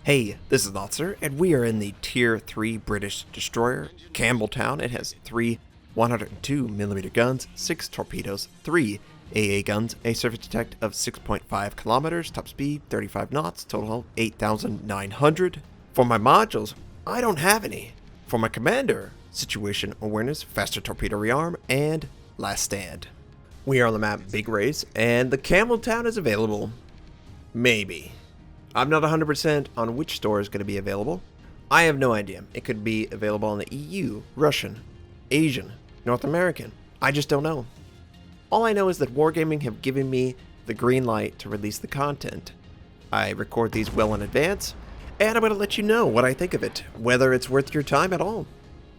Hey, this is Notser, and we are in the Tier 3 British destroyer, Campbeltown. It has 3 102mm guns, 6 torpedoes, 3 AA guns, a surface detect of 6.5 kilometers, top speed 35 knots, total hull 8,900. For my modules, I don't have any. For my commander, situation awareness, faster torpedo rearm, and last stand. We are on the map Big Race, and the Campbeltown is available. Maybe. I'm not 100% on which store is going to be available. I have no idea. It could be available in the EU, Russian, Asian, North American. I just don't know. All I know is that Wargaming have given me the green light to release the content. I record these well in advance, and I'm going to let you know what I think of it, whether it's worth your time at all.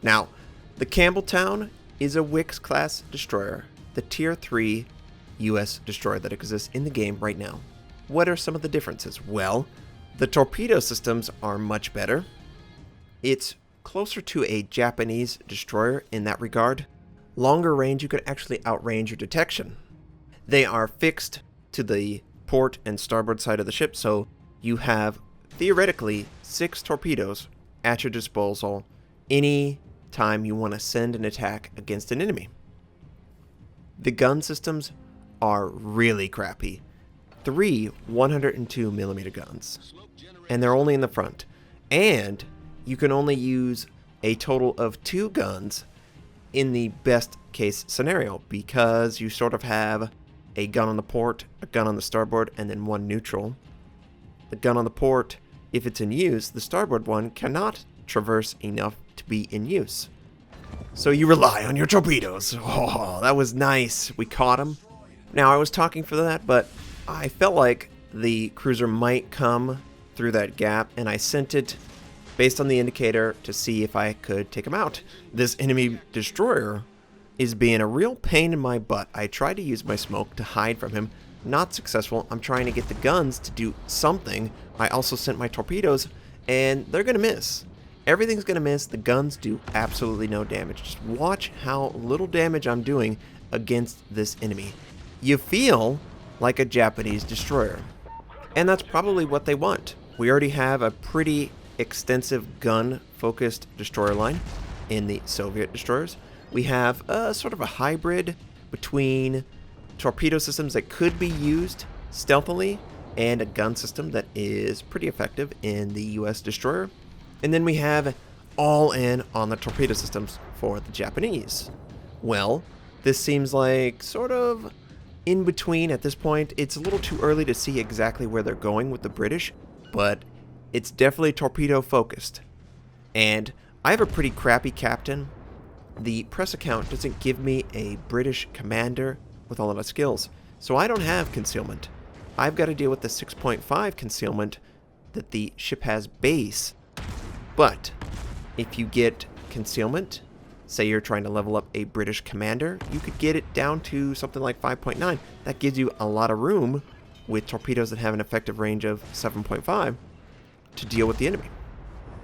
Now, the Campbeltown is a Wix Class Destroyer, the Tier 3 US destroyer that exists in the game right now. What are some of the differences? Well, the torpedo systems are much better. It's closer to a Japanese destroyer in that regard. Longer range, you could actually outrange your detection. They are fixed to the port and starboard side of the ship, so you have theoretically 6 torpedoes at your disposal any time you want to send an attack against an enemy. The gun systems are really crappy. 3 102mm guns, and they're only in the front, and you can only use a total of 2 guns in the best case scenario, because you sort of have a gun on the port, a gun on the starboard, and then 1 neutral. The gun on the port, if it's in use, the starboard one cannot traverse enough to be in use, so you rely on your torpedoes. Oh, that was nice. We caught him. Now, I was talking for that, but I felt like the cruiser might come through that gap, and I sent it based on the indicator to see if I could take him out. This enemy destroyer is being a real pain in my butt. I tried to use my smoke to hide from him. Not successful. I'm trying to get the guns to do something. I also sent my torpedoes, and they're going to miss. Everything's going to miss. The guns do absolutely no damage. Just watch how little damage I'm doing against this enemy. You feel like a Japanese destroyer. And that's probably what they want. We already have a pretty extensive gun-focused destroyer line in the Soviet destroyers. We have a sort of a hybrid between torpedo systems that could be used stealthily and a gun system that is pretty effective in the US destroyer. And then we have all in on the torpedo systems for the Japanese. Well, this seems like sort of in between at this point. It's a little too early to see exactly where they're going with the British, but it's definitely torpedo focused. And I have a pretty crappy captain. The press account doesn't give me a British commander with all of the skills, so I don't have concealment. I've got to deal with the 6.5 concealment that the ship has base. But if you get concealment, say you're trying to level up a British commander, you could get it down to something like 5.9. That gives you a lot of room with torpedoes that have an effective range of 7.5 to deal with the enemy.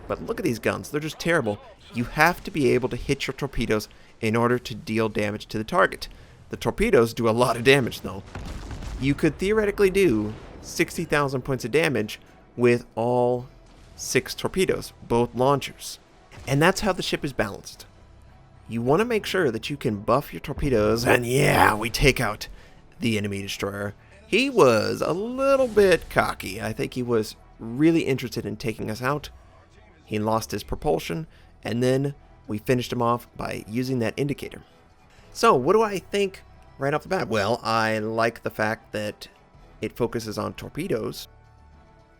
But look at these guns. They're just terrible. You have to be able to hit your torpedoes in order to deal damage to the target. The torpedoes do a lot of damage, though. You could theoretically do 60,000 points of damage with all 6 torpedoes, both launchers. And that's how the ship is balanced. You want to make sure that you can buff your torpedoes, and yeah, we take out the enemy destroyer. He was a little bit cocky. I think he was really interested in taking us out. He lost his propulsion, and then we finished him off by using that indicator. So, what do I think right off the bat? Well, I like the fact that it focuses on torpedoes.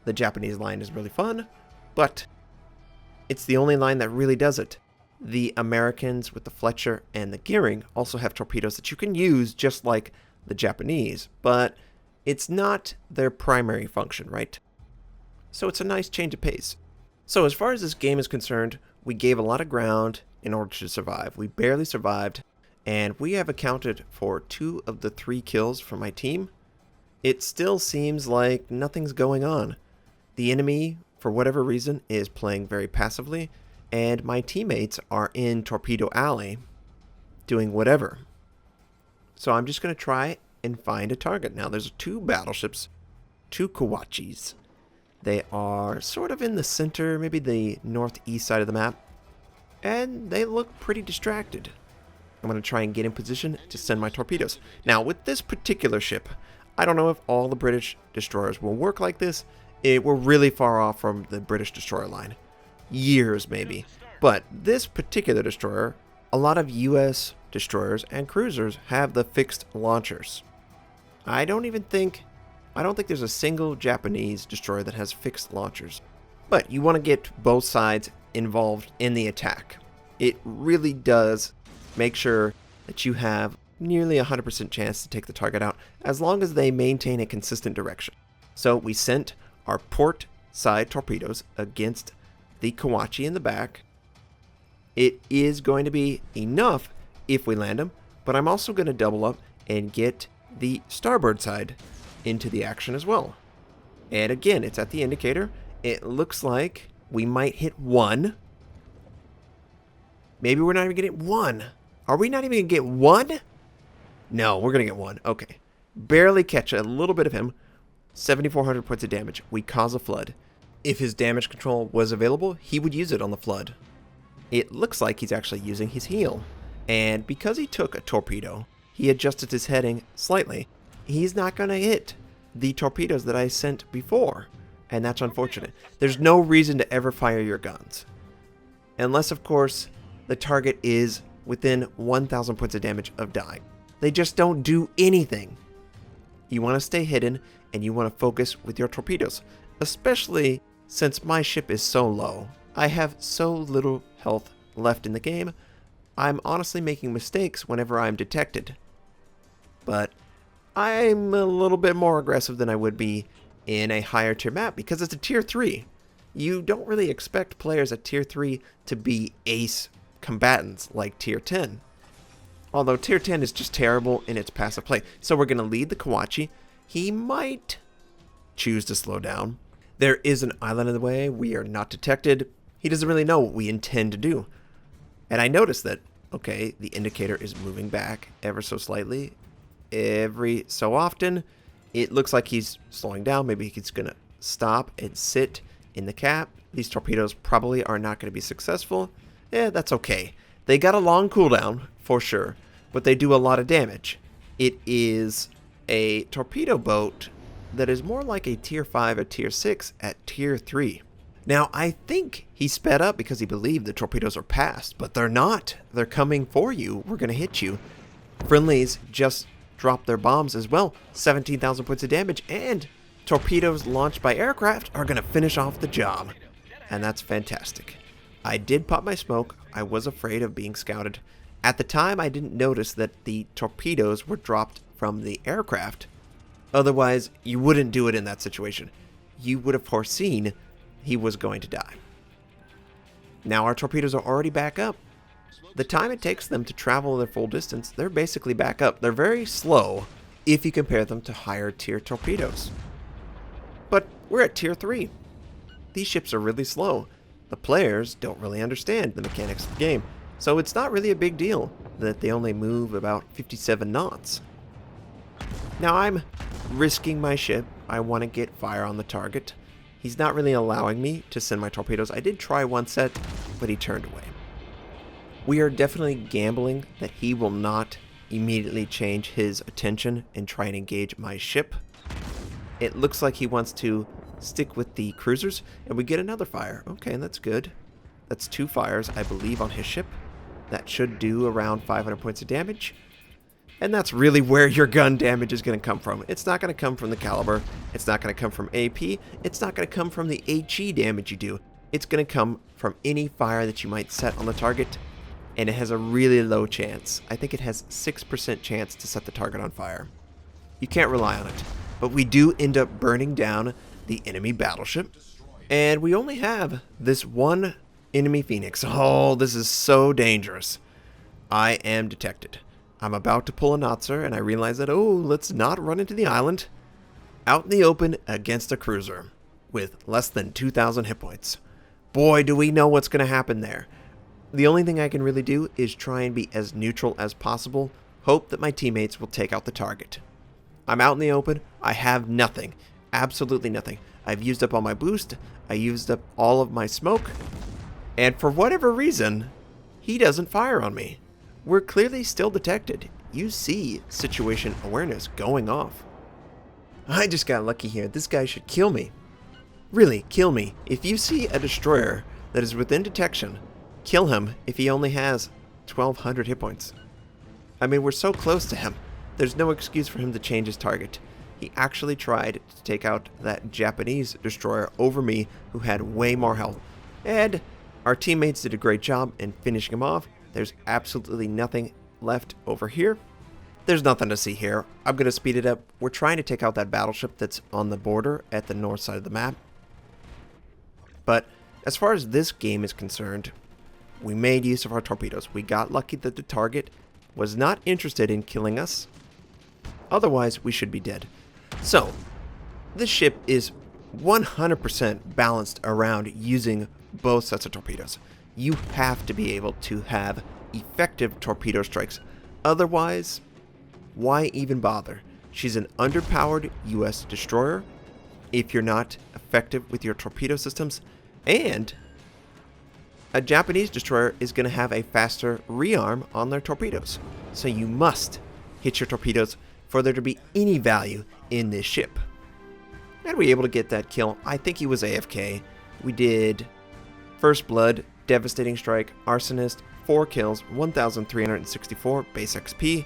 The Japanese line is really fun, but it's the only line that really does it. The Americans with the Fletcher and the gearing also have torpedoes that you can use just like the Japanese, but it's not their primary function, right? So it's a nice change of pace. So as far as this game is concerned, we gave a lot of ground in order to survive. We barely survived, and we have accounted for 2 of the 3 kills from my team. It still seems like nothing's going on. The enemy, for whatever reason, is playing very passively, and my teammates are in Torpedo Alley doing whatever. So I'm just going to try and find a target. Now there's 2 battleships, 2 Kawachis, They are sort of in the center, maybe the northeast side of the map, and they look pretty distracted. I'm going to try and get in position to send my torpedoes. Now, with this particular ship, I don't know if all the British destroyers will work like this. We're really far off from the British destroyer line. Years, maybe. But this particular destroyer, a lot of US destroyers and cruisers have the fixed launchers. I don't think there's a single Japanese destroyer that has fixed launchers. But you want to get both sides involved in the attack. It really does make sure that you have nearly 100% chance to take the target out as long as they maintain a consistent direction. So we sent our port side torpedoes against the Kawachi in the back. It is going to be enough if we land them, but I'm also going to double up and get the starboard side into the action as well. And again, it's at the indicator. It looks like we might hit one. Maybe we're not even going to get one. Are we not even going to get one? No, we're going to get one. Okay. Barely catch a little bit of him. 7,400 points of damage. We cause a flood. If his damage control was available, he would use it on the flood. It looks like he's actually using his heel. And because he took a torpedo, he adjusted his heading slightly. He's not going to hit the torpedoes that I sent before. And that's unfortunate. There's no reason to ever fire your guns. Unless, of course, the target is within 1,000 points of damage of dying. They just don't do anything. You want to stay hidden and you want to focus with your torpedoes. Especially since my ship is so low. I have so little health left in the game. I'm honestly making mistakes whenever I'm detected. But I'm a little bit more aggressive than I would be in a higher tier map because it's a tier 3. You don't really expect players at tier 3 to be ace combatants like tier 10. Although tier 10 is just terrible in its passive play. So we're going to lead the Kawachi. He might choose to slow down. There is an island in the way. We are not detected. He doesn't really know what we intend to do. And I noticed that, okay, the indicator is moving back ever so slightly. Every so often, it looks like he's slowing down. Maybe he's going to stop and sit in the cap. These torpedoes probably are not going to be successful. That's okay. They got a long cooldown, for sure, but they do a lot of damage. It is a torpedo boat that is more like a tier 5 or tier 6 at tier 3. Now, I think he sped up because he believed the torpedoes are past, but they're not. They're coming for you. We're going to hit you. Friendlies just dropped their bombs as well. 17,000 points of damage, and torpedoes launched by aircraft are going to finish off the job. And that's fantastic. I did pop my smoke. I was afraid of being scouted. At the time, I didn't notice that the torpedoes were dropped from the aircraft. Otherwise, you wouldn't do it in that situation. You would have foreseen he was going to die. Now our torpedoes are already back up. The time it takes them to travel their full distance, they're basically back up. They're very slow if you compare them to higher tier torpedoes. But we're at tier 3. These ships are really slow. The players don't really understand the mechanics of the game, so it's not really a big deal that they only move about 57 knots. Now I'm risking my ship. I want to get fire on the target. He's not really allowing me to send my torpedoes. I did try one set, but he turned away. We are definitely gambling that he will not immediately change his attention and try and engage my ship. It looks like he wants to stick with the cruisers, and we get another fire. Okay, that's good. That's 2 fires, I believe, on his ship. That should do around 500 points of damage. And that's really where your gun damage is going to come from. It's not going to come from the caliber. It's not going to come from AP. It's not going to come from the HE damage you do. It's going to come from any fire that you might set on the target. And it has a really low chance. I think it has 6% chance to set the target on fire. You can't rely on it. But we do end up burning down the enemy battleship. And we only have this one enemy Phoenix. Oh, this is so dangerous. I am detected. I'm about to pull a Notser, and I realize that, oh, let's not run into the island. Out in the open against a cruiser with less than 2,000 hit points. Boy, do we know what's going to happen there. The only thing I can really do is try and be as neutral as possible, hope that my teammates will take out the target. I'm out in the open, I have nothing. absolutely nothing. I've used up all my boost, I used up all of my smoke, and for whatever reason, he doesn't fire on me. We're clearly still detected. You see situation awareness going off. I just got lucky here. This guy should kill me. Really, kill me. If you see a destroyer that is within detection, kill him if he only has 1,200 hit points. I mean, we're so close to him. There's no excuse for him to change his target. He actually tried to take out that Japanese destroyer over me who had way more health. And our teammates did a great job in finishing him off. There's absolutely nothing left over here. There's nothing to see here. I'm going to speed it up. We're trying to take out that battleship that's on the border at the north side of the map. But as far as this game is concerned, we made use of our torpedoes. We got lucky that the target was not interested in killing us. Otherwise, we should be dead. So, this ship is 100% balanced around using both sets of torpedoes. You have to be able to have effective torpedo strikes. Otherwise, why even bother? She's an underpowered US destroyer if you're not effective with your torpedo systems, and a Japanese destroyer is going to have a faster rearm on their torpedoes. So you must hit your torpedoes for there to be any value in this ship. And we were able to get that kill. I think he was AFK. We did First Blood, Devastating Strike, Arsonist, 4 kills, 1,364 base XP.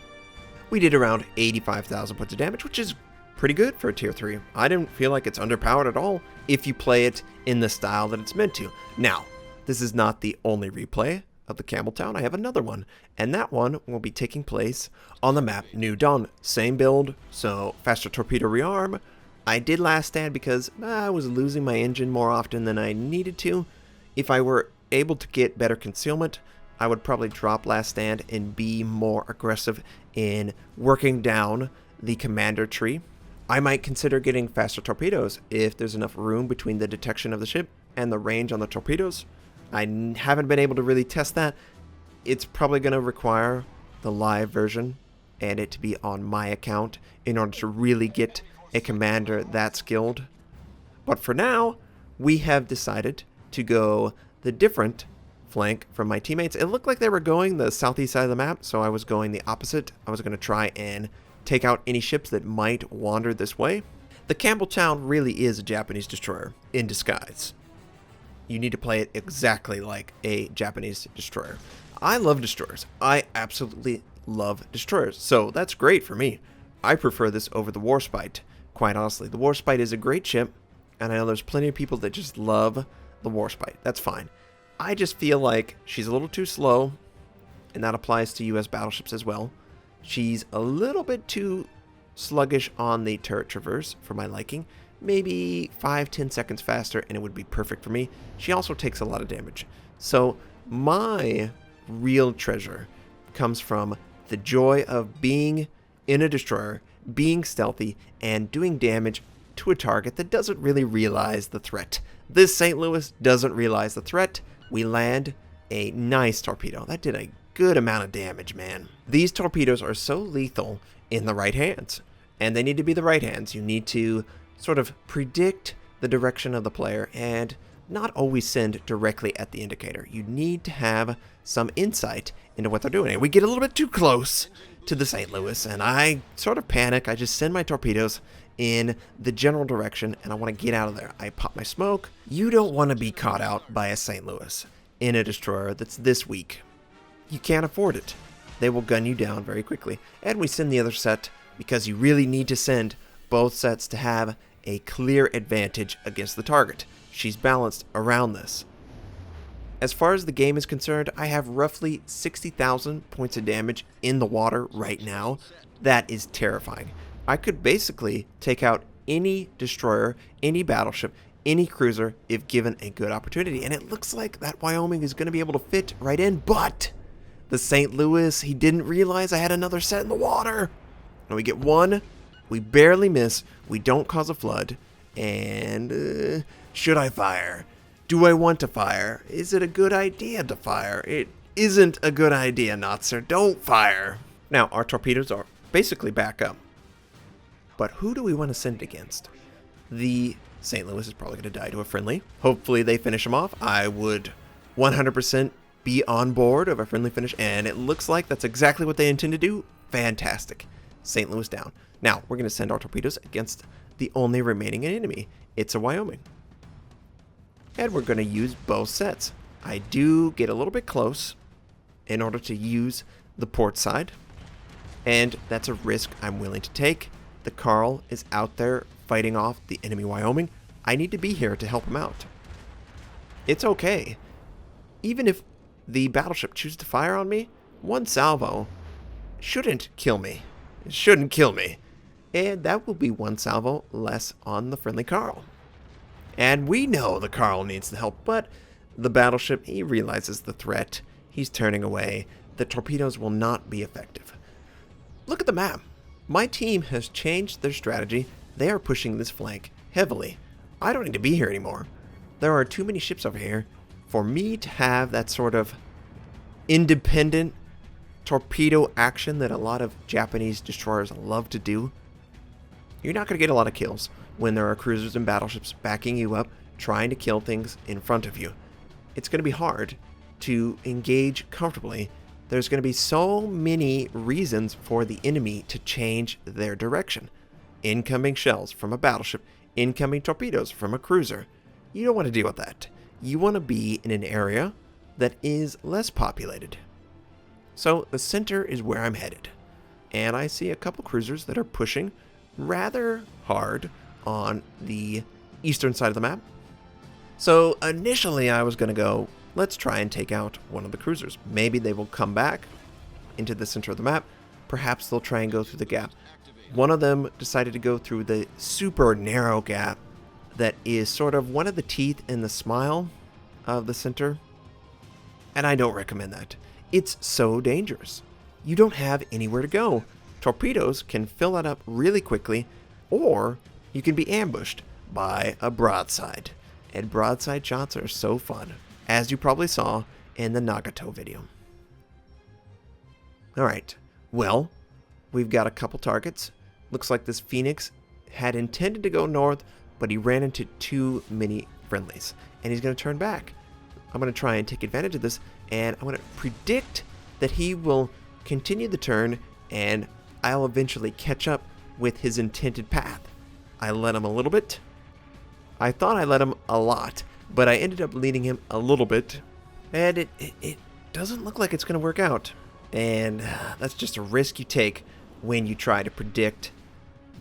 We did around 85,000 points of damage, which is pretty good for a tier 3. I didn't feel like it's underpowered at all if you play it in the style that it's meant to. Now, this is not the only replay of the Campbeltown. I have another one, and that one will be taking place on the map New Dawn. Same build, so faster torpedo rearm. I did last stand because I was losing my engine more often than I needed to. If I were able to get better concealment, I would probably drop last stand and be more aggressive in working down the commander tree. I might consider getting faster torpedoes if there's enough room between the detection of the ship and the range on the torpedoes. I haven't been able to really test that. It's probably going to require the live version and it to be on my account in order to really get a commander that skilled. But for now, we have decided to go the different flank from my teammates. It looked like they were going the southeast side of the map, so I was going the opposite. I was going to try and take out any ships that might wander this way. The Campbeltown really is a Japanese destroyer in disguise. You need to play it exactly like a Japanese destroyer. I love destroyers. I absolutely love destroyers, so that's great for me. I prefer this over the Warspite, quite honestly. The Warspite is a great ship, and I know there's plenty of people that just love the Warspite. That's fine. I just feel like she's a little too slow, and that applies to US battleships as well. She's a little bit too sluggish on the turret traverse for my liking. Maybe 5-10 seconds faster and it would be perfect for me. She also takes a lot of damage. So my real treasure comes from the joy of being in a destroyer, being stealthy, and doing damage to a target that doesn't really realize the threat. This St. Louis doesn't realize the threat. We land a nice torpedo. That did a good amount of damage, man. These torpedoes are so lethal in the right hands, and they need to be the right hands. You need to sort of predict the direction of the player and not always send directly at the indicator. You need to have some insight into what they're doing. And we get a little bit too close to the St. Louis, and I sort of panic. I just send my torpedoes in the general direction, and I want to get out of there. I pop my smoke. You don't want to be caught out by a St. Louis in a destroyer that's this weak. You can't afford it. They will gun you down very quickly. And we send the other set because you really need to send both sets to have a clear advantage against the target. She's balanced around this. As far as the game is concerned, I have roughly 60,000 points of damage in the water right now. That is terrifying. I could basically take out any destroyer, any battleship, any cruiser if given a good opportunity. And it looks like that Wyoming is going to be able to fit right in, but the St. Louis, he didn't realize I had another set in the water. And we get one, we barely miss, we don't cause a flood, and should I fire? Do I want to fire? Is it a good idea to fire? It isn't a good idea, Notser. Don't fire. Now, our torpedoes are basically back up. But who do we want to send it against? the St. Louis is probably going to die to a friendly. Hopefully they finish him off. I would 100% be on board of a friendly finish, and it looks like that's exactly what they intend to do. Fantastic. St. Louis down. Now, we're going to send our torpedoes against the only remaining enemy. It's a Wyoming. And we're going to use both sets. I do get a little bit close in order to use the port side, and that's a risk I'm willing to take. The Carl is out there fighting off the enemy Wyoming. I need to be here to help him out. It's okay. Even if the battleship chooses to fire on me, one salvo shouldn't kill me. It shouldn't kill me. And that will be one salvo less on the friendly Carl. And we know the Carl needs the help, but the battleship, he realizes the threat. He's turning away. The torpedoes will not be effective. Look at the map. My team has changed their strategy. They are pushing this flank heavily. I don't need to be here anymore. There are too many ships over here for me to have that sort of independent torpedo action that a lot of Japanese destroyers love to do. You're not going to get a lot of kills when there are cruisers and battleships backing you up, trying to kill things in front of you. It's going to be hard to engage comfortably. There's going to be so many reasons for the enemy to change their direction. Incoming shells from a battleship, incoming torpedoes from a cruiser. You don't want to deal with that. You want to be in an area that is less populated. So the center is where I'm headed. And I see a couple cruisers that are pushing rather hard on the eastern side of the map. So initially I was going to go, let's try and take out one of the cruisers. Maybe they will come back into the center of the map. Perhaps they'll try and go through the gap. One of them decided to go through the super narrow gap that is sort of one of the teeth in the smile of the center. And I don't recommend that. It's so dangerous. You don't have anywhere to go. Torpedoes can fill that up really quickly, or you can be ambushed by a broadside. And broadside shots are so fun, as you probably saw in the Nagato video. Alright, well, we've got a couple targets. Looks like this Phoenix had intended to go north, but he ran into too many friendlies, and he's going to turn back. I'm going to try and take advantage of this, and I'm going to predict that he will continue the turn, and I'll eventually catch up with his intended path. I let him a little bit. I thought I let him a lot, but I ended up leading him a little bit, and it doesn't look like it's going to work out. And that's just a risk you take when you try to predict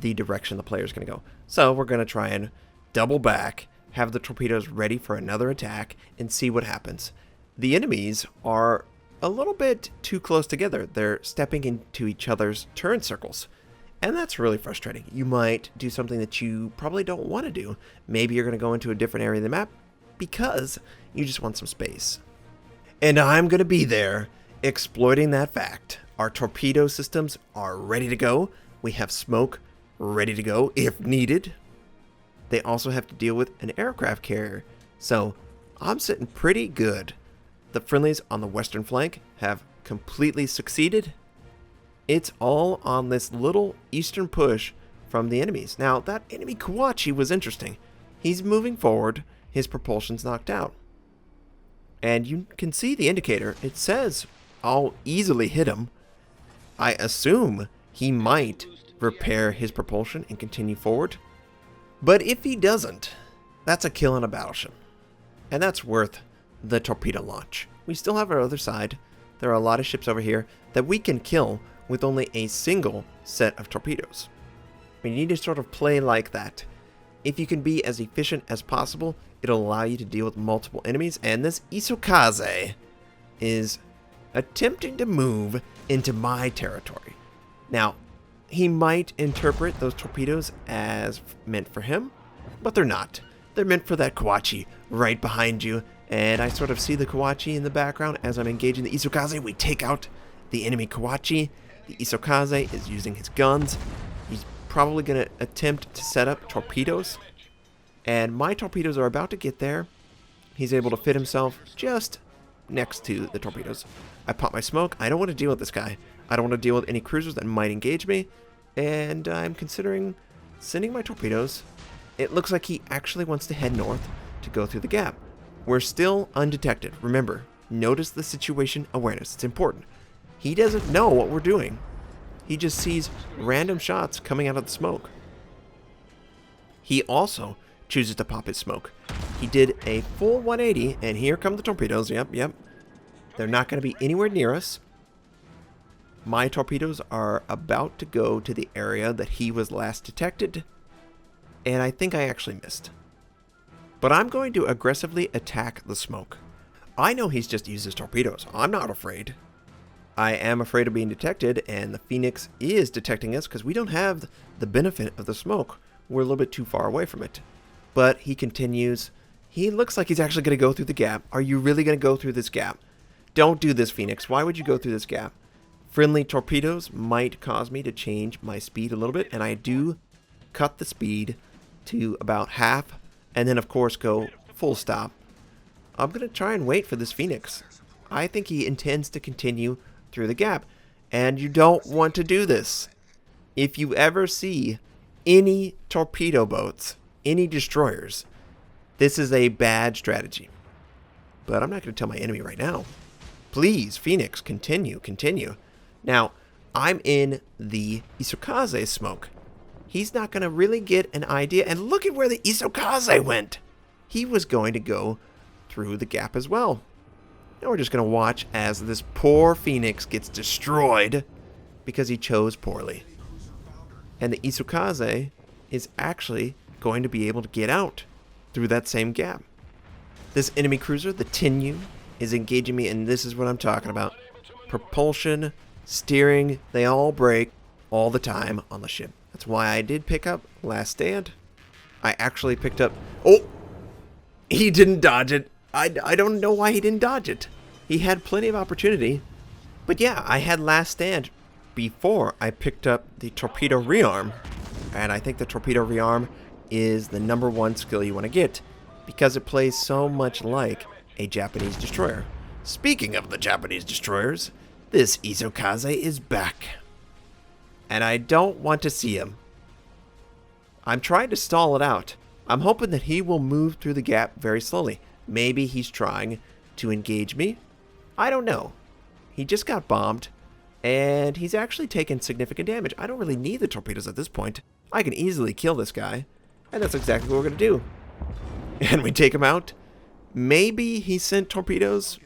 the direction the player is going to go. So we're going to try and double back, have the torpedoes ready for another attack, and see what happens. The enemies are a little bit too close together. They're stepping into each other's turn circles. And that's really frustrating. You might do something that you probably don't want to do. Maybe you're going to go into a different area of the map because you just want some space. And I'm going to be there exploiting that fact. Our torpedo systems are ready to go. We have smoke ready to go if needed. They also have to deal with an aircraft carrier. So I'm sitting pretty good. The friendlies on the western flank have completely succeeded. It's all on this little eastern push from the enemies. Now, that enemy Kawachi was interesting. He's moving forward. His propulsion's knocked out. And you can see the indicator. It says I'll easily hit him. I assume he might repair his propulsion and continue forward. But if he doesn't, that's a kill on a battleship. And that's worth the torpedo launch. We still have our other side. There are a lot of ships over here that we can kill with only a single set of torpedoes. We need to sort of play like that. If you can be as efficient as possible, it'll allow you to deal with multiple enemies, and this Isokaze is attempting to move into my territory. Now, he might interpret those torpedoes as meant for him, but they're not. They're meant for that Kawachi right behind you, and I sort of see the Kawachi in the background as I'm engaging the Isokaze. We take out the enemy Kawachi. The Isokaze is using his guns. He's probably going to attempt to set up torpedoes. And my torpedoes are about to get there. He's able to fit himself just next to the torpedoes. I pop my smoke. I don't want to deal with this guy. I don't want to deal with any cruisers that might engage me. And I'm considering sending my torpedoes It looks like he actually wants to head north to go through the gap. We're still undetected. Remember, notice the situation awareness. It's important. He doesn't know what we're doing. He just sees random shots coming out of the smoke. He also chooses to pop his smoke. He did a full 180, and here come the torpedoes. Yep. They're not going to be anywhere near us. My torpedoes are about to go to the area that he was last detected, and I think I actually missed. But I'm going to aggressively attack the smoke. I know he's just used his torpedoes. I'm not afraid. I am afraid of being detected, and the Phoenix is detecting us because we don't have the benefit of the smoke. We're a little bit too far away from it. But he continues. He looks like he's actually going to go through the gap. Are you really going to go through this gap? Don't do this, Phoenix. Why would you go through this gap? Friendly torpedoes might cause me to change my speed a little bit, and I do cut the speed to about half, and then of course go full stop. I'm going to try and wait for this Phoenix. I think he intends to continue through the gap, and you don't want to do this. If you ever see any torpedo boats, any destroyers, this is a bad strategy. But I'm not going to tell my enemy right now. Please, Phoenix, continue. Now, I'm in the Isokaze smoke. He's not going to really get an idea. And look at where the Isokaze went. He was going to go through the gap as well. Now we're just going to watch as this poor Phoenix gets destroyed because he chose poorly. And the Isokaze is actually going to be able to get out through that same gap. This enemy cruiser, the Tenyu, is engaging me, and this is what I'm talking about. Propulsion, steering, they all break all the time on the ship. That's why I did pick up Last Stand. I actually picked up... Oh! He didn't dodge it. I don't know why he didn't dodge it. He had plenty of opportunity. But yeah, I had Last Stand before I picked up the torpedo rearm. And I think the torpedo rearm is the #1 skill you want to get, because it plays so much like a Japanese destroyer. Speaking of the Japanese destroyers, this Isokaze is back. And I don't want to see him. I'm trying to stall it out. I'm hoping that he will move through the gap very slowly. Maybe he's trying to engage me. I don't know. He just got bombed, and he's actually taken significant damage. I don't really need the torpedoes at this point. I can easily kill this guy, and that's exactly what we're going to do. And we take him out. Maybe he sent torpedoes.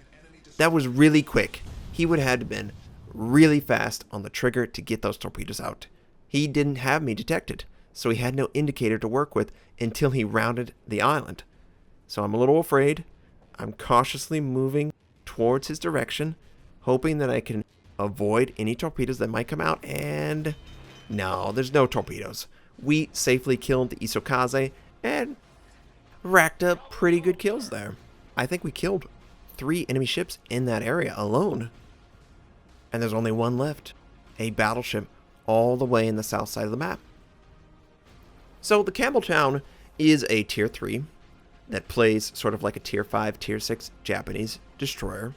That was really quick. He would have had to been really fast on the trigger to get those torpedoes out. He didn't have me detected, so he had no indicator to work with until he rounded the island. So I'm a little afraid. I'm cautiously moving towards his direction, hoping that I can avoid any torpedoes that might come out, and no, there's no torpedoes. We safely killed the Isokaze and racked up pretty good kills there. I think we killed 3 enemy ships in that area alone. And there's only one left, a battleship all the way in the south side of the map. So the Campbeltown is a tier 3 that plays sort of like a tier 5, tier 6 Japanese destroyer.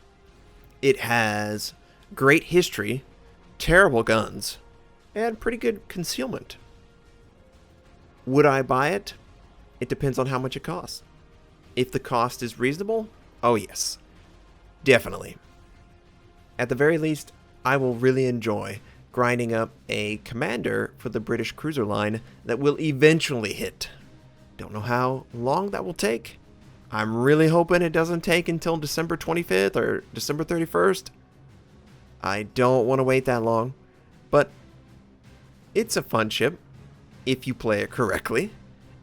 It has great history, terrible guns, and pretty good concealment. Would I buy it? It depends on how much it costs. If the cost is reasonable, oh yes, definitely. At the very least, I will really enjoy grinding up a commander for the British cruiser line that will eventually hit. Don't know how long that will take. I'm really hoping it doesn't take until December 25th or December 31st. I don't want to wait that long, but it's a fun ship if you play it correctly.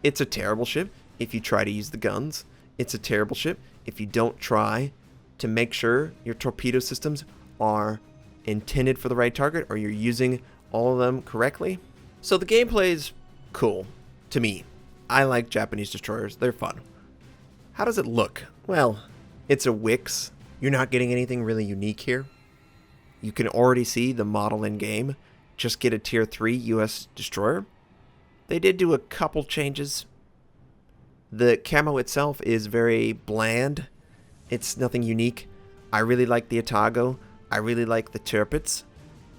It's a terrible ship if you try to use the guns. It's a terrible ship if you don't try to make sure your torpedo systems are intended for the right target or you're using all of them correctly. So the gameplay is cool to me. I like Japanese destroyers. They're fun. How does it look? Well, it's a Wix. You're not getting anything really unique here. You can already see the model in game. Just get a tier 3 US destroyer. They did do a couple changes. The camo itself is very bland. It's nothing unique. I really like the Atago. I really like the Tirpitz.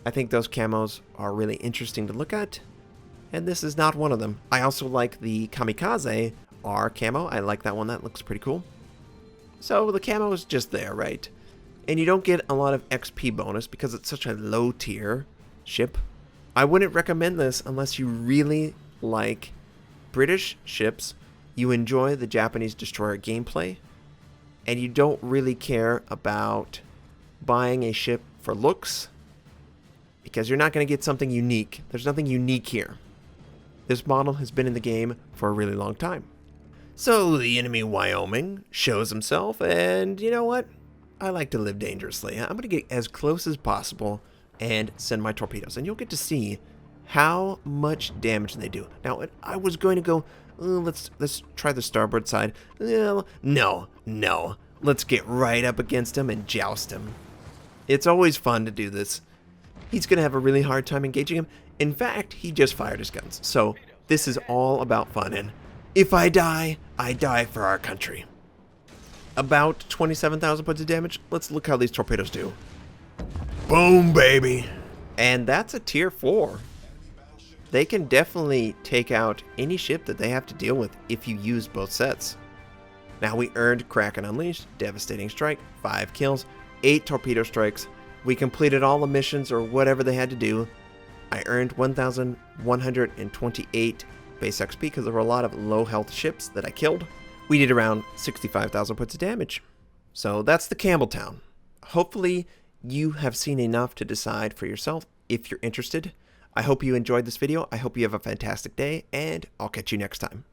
I think those camos are really interesting to look at. and this is not one of them. I also like the Kamikaze R camo. I like that one. That looks pretty cool. So the camo is just there, right? And you don't get a lot of XP bonus because it's such a low tier ship. I wouldn't recommend this unless you really like British ships, you enjoy the Japanese destroyer gameplay, and you don't really care about buying a ship for looks, because you're not going to get something unique. There's nothing unique here. This model has been in the game for a really long time. So the enemy Wyoming shows himself, and you know what? I like to live dangerously. I'm going to get as close as possible and send my torpedoes, and you'll get to see how much damage they do. Now, I was going to go, let's try the starboard side. No. Let's get right up against him and joust him. It's always fun to do this. He's going to have a really hard time engaging him. In fact, he just fired his guns. So this is all about fun, and if I die for our country. About 27,000 points of damage. Let's look how these torpedoes do. Boom, baby. And that's a tier 4. They can definitely take out any ship that they have to deal with if you use both sets. Now we earned Kraken Unleashed, Devastating Strike, 5 kills, 8 torpedo strikes. We completed all the missions or whatever they had to do. I earned 1,128 base XP because there were a lot of low health ships that I killed. We did around 65,000 points of damage. So that's the Campbeltown. Hopefully you have seen enough to decide for yourself if you're interested. I hope you enjoyed this video. I hope you have a fantastic day, and I'll catch you next time.